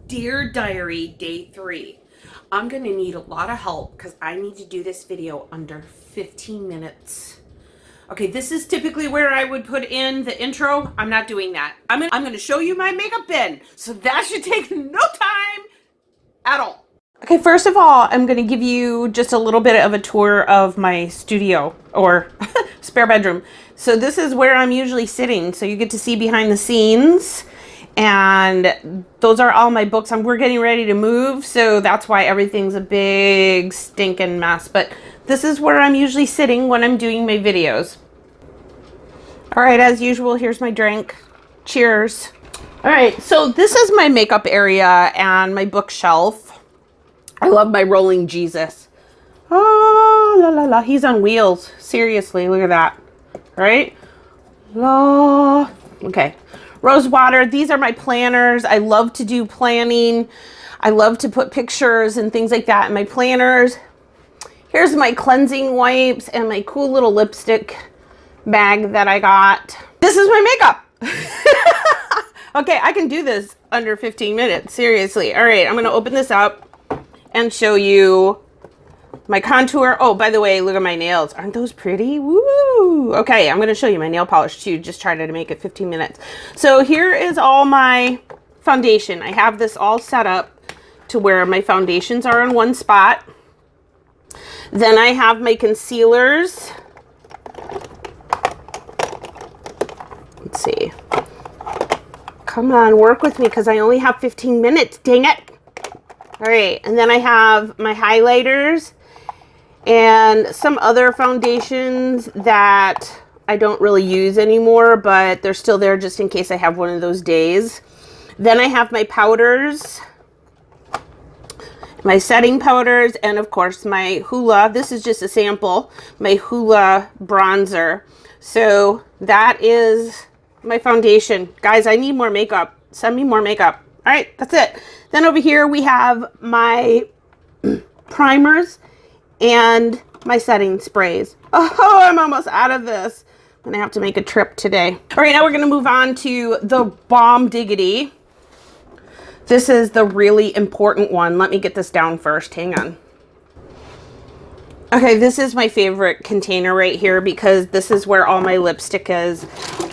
Dear Diary Day 3. I'm going to need a lot of help because I need to do this video under 15 minutes. Okay, this is typically where I would put in the intro. I'm not doing that. I'm going to show you my makeup bin. So that should take no time at all. Okay, first of all, I'm going to give you just a little bit of a tour of my studio or spare bedroom. So this is where I'm usually sitting. So you get to see behind the scenes. And those are all my books. We're getting ready to move, so that's why everything's a big stinking mess. But this is where I'm usually sitting when I'm doing my videos. All right, as usual, here's my drink. Cheers. All right, so this is my makeup area and my bookshelf. I love my rolling Jesus. Oh, la la la. He's on wheels. Seriously, look at that. Right? La. Okay. Rose water. These are my planners. I love to do planning. I love to put pictures and things like that in my planners. Here's my cleansing wipes and my cool little lipstick bag that I got. This is my makeup. Okay, I can do this under 15 minutes. Seriously. All right, I'm going to open this up and show you my contour. Oh, by the way, look at my nails. Aren't those pretty? Woo! Okay, I'm going to show you my nail polish too. Just try to make it 15 minutes. So here is all my foundation. I have this all set up to where my foundations are in one spot. Then I have my concealers. Let's see. Come on, work with me because I only have 15 minutes. Dang it. All right, and then I have my highlighters and some other foundations that I don't really use anymore, but they're still there just in case I have one of those days. Then I have my powders, my setting powders, and of course my Hoola. This is just a sample, my Hoola bronzer. So that is my foundation. Guys, I need more makeup. Send me more makeup. All right, that's it. Then over here we have my primers and my setting sprays. Oh, I'm almost out of this. I'm gonna have to make a trip today. All right, now we're gonna move on to the Balm Diggity. This is the really important one. Let me get this down first, hang on. Okay, this is my favorite container right here because this is where all my lipstick is.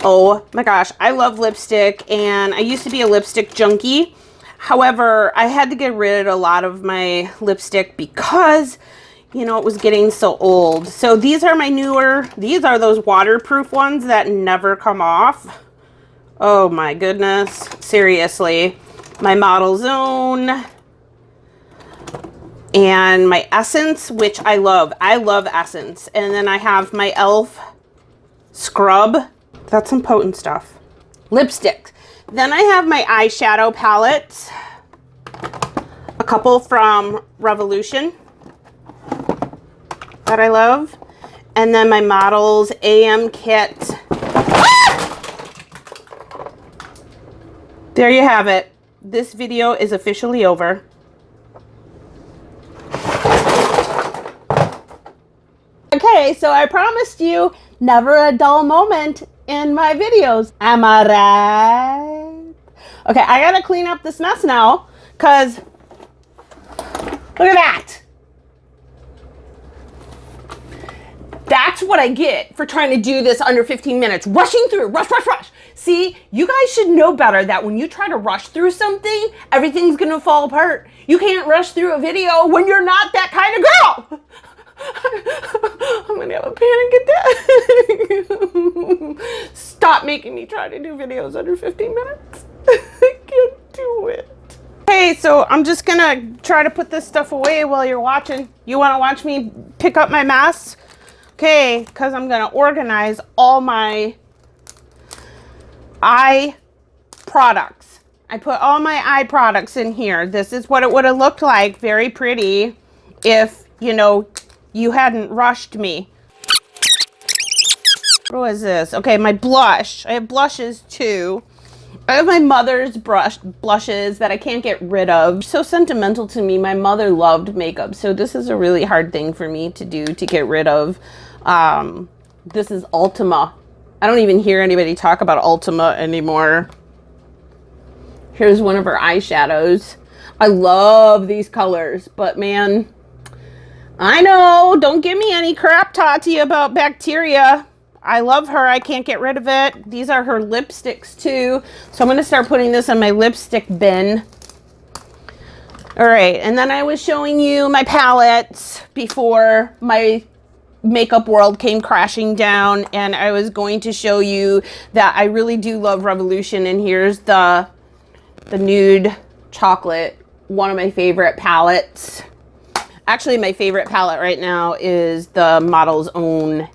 Oh my gosh, I love lipstick and I used to be a lipstick junkie. However, I had to get rid of a lot of my lipstick because, you know, it was getting so old. So these are my newer, these are those waterproof ones that never come off. Oh my goodness, seriously. My Model Zone and my Essence, which I love. I love Essence. And then I have my e.l.f. scrub. That's some potent stuff. Lipstick. Then I have my eyeshadow palettes. A couple from Revolution that I love. And then my Models AM kit. Ah! There you have it. This video is officially over. Okay, so I promised you never a dull moment in my videos. Am I right? Okay, I gotta clean up this mess now because look at that. That's what I get for trying to do this under 15 minutes. Rushing through, rush, rush, rush. See, you guys should know better that when you try to rush through something, everything's gonna fall apart. You can't rush through a video when you're not that kind of girl. I'm gonna have a panic attack. Stop making me try to do videos under 15 minutes. I can't do it. Hey, so I'm just gonna try to put this stuff away while you're watching. You wanna watch me pick up my mess? Okay, because I'm gonna organize all my eye products. I put all my eye products in here. This is what it would have looked like, very pretty, if, you know, you hadn't rushed me. What was this? Okay, my blush. I have blushes too. I have my mother's blushes that I can't get rid of. So sentimental to me. My mother loved makeup, so this is a really hard thing for me to do to get rid of. This is Ultima. I don't even hear anybody talk about Ultima anymore. Here's one of her eyeshadows. I love these colors, but man, I know, don't give me any crap, Tati, about bacteria. I love her. I can't get rid of it. These are her lipsticks too. So I'm going to start putting this in my lipstick bin. All right. And then I was showing you my palettes before my makeup world came crashing down. And I was going to show you that I really do love Revolution. And here's the nude chocolate, one of my favorite palettes. Actually, my favorite palette right now is the Model's Own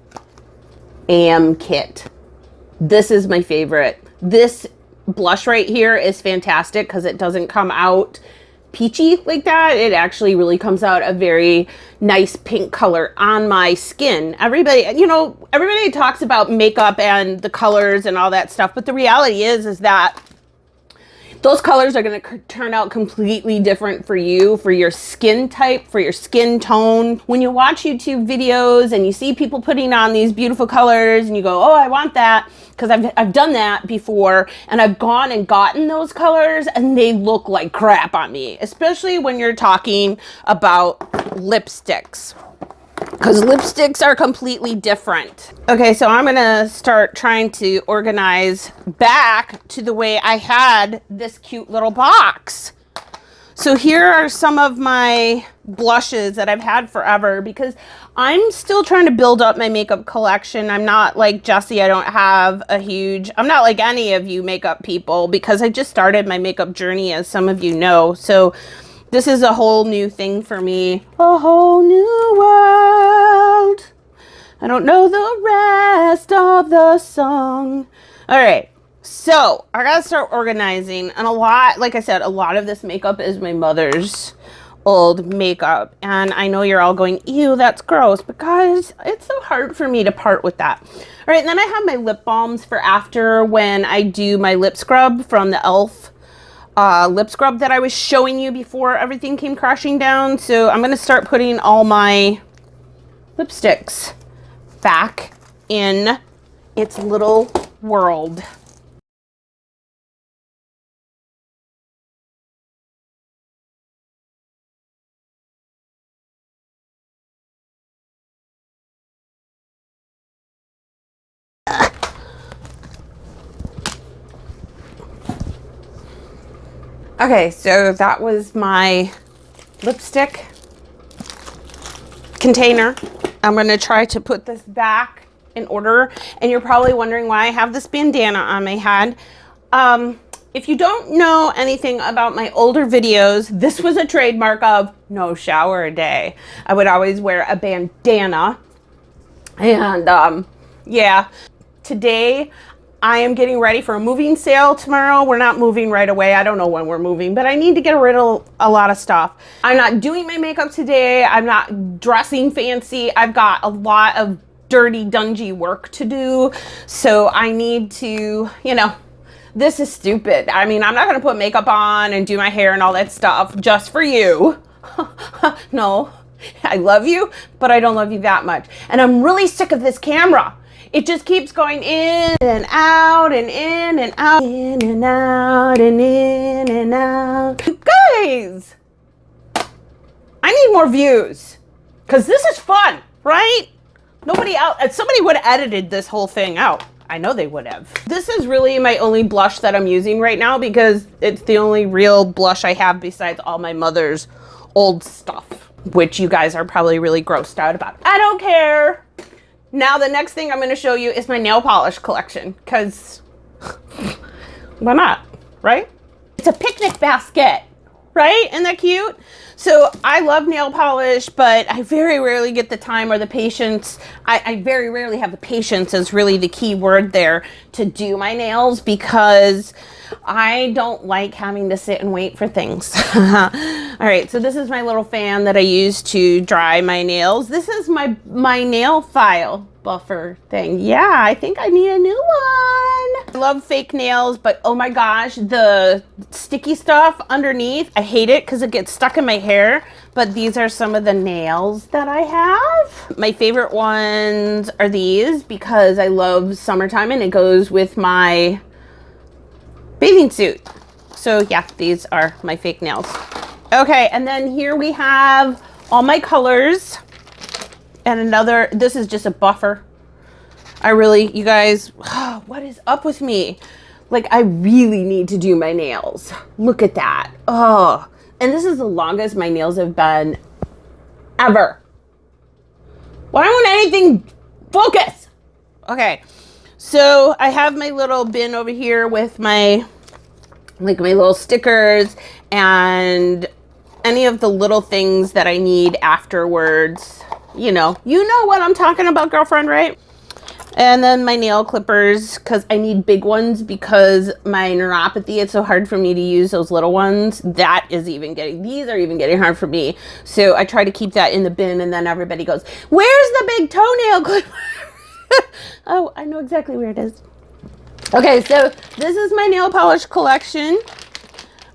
AM Kit. This is my favorite. This blush right here is fantastic because it doesn't come out peachy like that. It actually really comes out a very nice pink color on my skin. Everybody, you know, everybody talks about makeup and the colors and all that stuff, but the reality is that those colors are going to turn out completely different for you, for your skin type, for your skin tone. When you watch YouTube videos and you see people putting on these beautiful colors and you go, oh, I want that, because I've done that before, and I've gone and gotten those colors and they look like crap on me, especially when you're talking about lipsticks. Because lipsticks are completely different. Okay, so I'm gonna start trying to organize back to the way I had this cute little box. So here are some of my blushes that I've had forever because I'm still trying to build up my makeup collection. I'm not like Jessie. I don't have a huge, I'm not like any of you makeup people because I just started my makeup journey, as some of you know. So this is a whole new thing for me. A whole new world. I don't know the rest of the song. All right. So I gotta start organizing. And a lot, like I said, a lot of this makeup is my mother's old makeup. And I know you're all going, ew, that's gross. But guys, it's so hard for me to part with that. All right. And then I have my lip balms for after when I do my lip scrub from the e.l.f. Lip scrub that I was showing you before everything came crashing down. So I'm going to start putting all my lipsticks back in its little world. Okay, so that was my lipstick container. I'm going to try to put this back in order. And you're probably wondering why I have this bandana on my head. If you don't know anything about my older videos, this was a trademark of no shower a day. I would always wear a bandana. And yeah, today I am getting ready for a moving sale tomorrow. We're not moving right away. I don't know when we're moving, but I need to get rid of a lot of stuff. I'm not doing my makeup today. I'm not dressing fancy. I've got a lot of dirty, dungy work to do. So I need to, you know, this is stupid. I mean, I'm not going to put makeup on and do my hair and all that stuff just for you. No, I love you, but I don't love you that much. And I'm really sick of this camera. It just keeps going in and out and in and out, in and out and in and out. You guys, I need more views because this is fun, right? Somebody would have edited this whole thing out. I know they would have. This is really my only blush that I'm using right now because it's the only real blush I have besides all my mother's old stuff, which you guys are probably really grossed out about. I don't care. Now, the next thing I'm going to show you is my nail polish collection, because why not, right? It's a picnic basket, right? Isn't that cute? So I love nail polish, but I very rarely get the time or the patience. I very rarely have the patience is really the key word there to do my nails because I don't like having to sit and wait for things. All right, so this is my little fan that I use to dry my nails. This is my nail file buffer thing. Yeah, I think I need a new one. I love fake nails, but oh my gosh, the sticky stuff underneath, I hate it because it gets stuck in my hair. But these are some of the nails that I have. My favorite ones are these because I love summertime and it goes with my bathing suit. So yeah, these are my fake nails. Okay, and then here we have all my colors. And another, this is just a buffer. You guys, what is up with me? Like, I really need to do my nails. Look at that. Oh, and this is the longest my nails have been ever. Why won't anything focus? Okay, so I have my little bin over here with my little stickers and any of the little things that I need afterwards. You know what I'm talking about, girlfriend, right? And then my nail clippers, because I need big ones because my neuropathy, it's so hard for me to use those little ones. These are even getting hard for me. So I try to keep that in the bin, and then everybody goes, where's the big toenail clipper? Oh, I know exactly where it is. Okay, so this is my nail polish collection.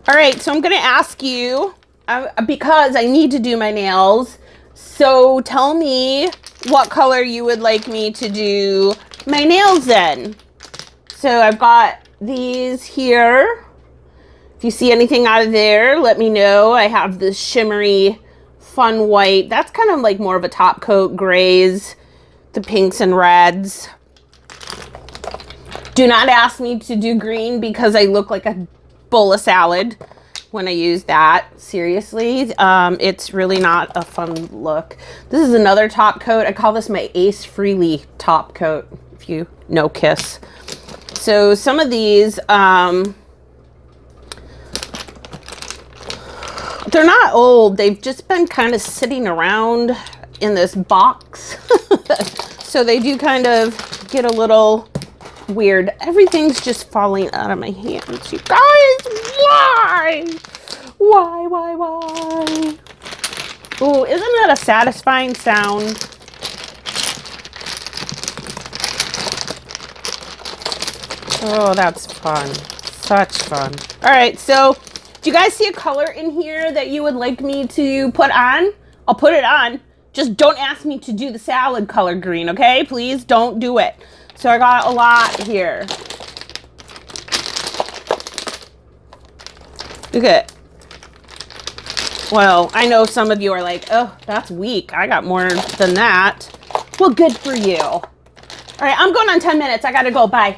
All right, so I'm going to ask you, because I need to do my nails, so tell me what color you would like me to do my nails in. So I've got these here. If you see anything out of there, let me know. I have this shimmery fun white. That's kind of like more of a top coat. Grays, the pinks and reds. Do not ask me to do green because I look like a bowl of salad when I use that. Seriously, it's really not a fun look. This is another top coat. I call this my Ace Frehley top coat, if you know Kiss. So some of these, they're not old. They've just been kind of sitting around in this box. So they do kind of get a little weird. Everything's just falling out of my hands, you guys. Why? Oh, isn't that a satisfying sound? Oh, that's fun. Such fun. All right, so do you guys see a color in here that you would like me to put on? I'll put it on. Just don't ask me to do the salad color green, okay? Please don't do it. So I got a lot here. Look at it. Well, I know some of you are like, oh, that's weak. I got more than that. Well, good for you. All right, I'm going on 10 minutes. I gotta go. Bye.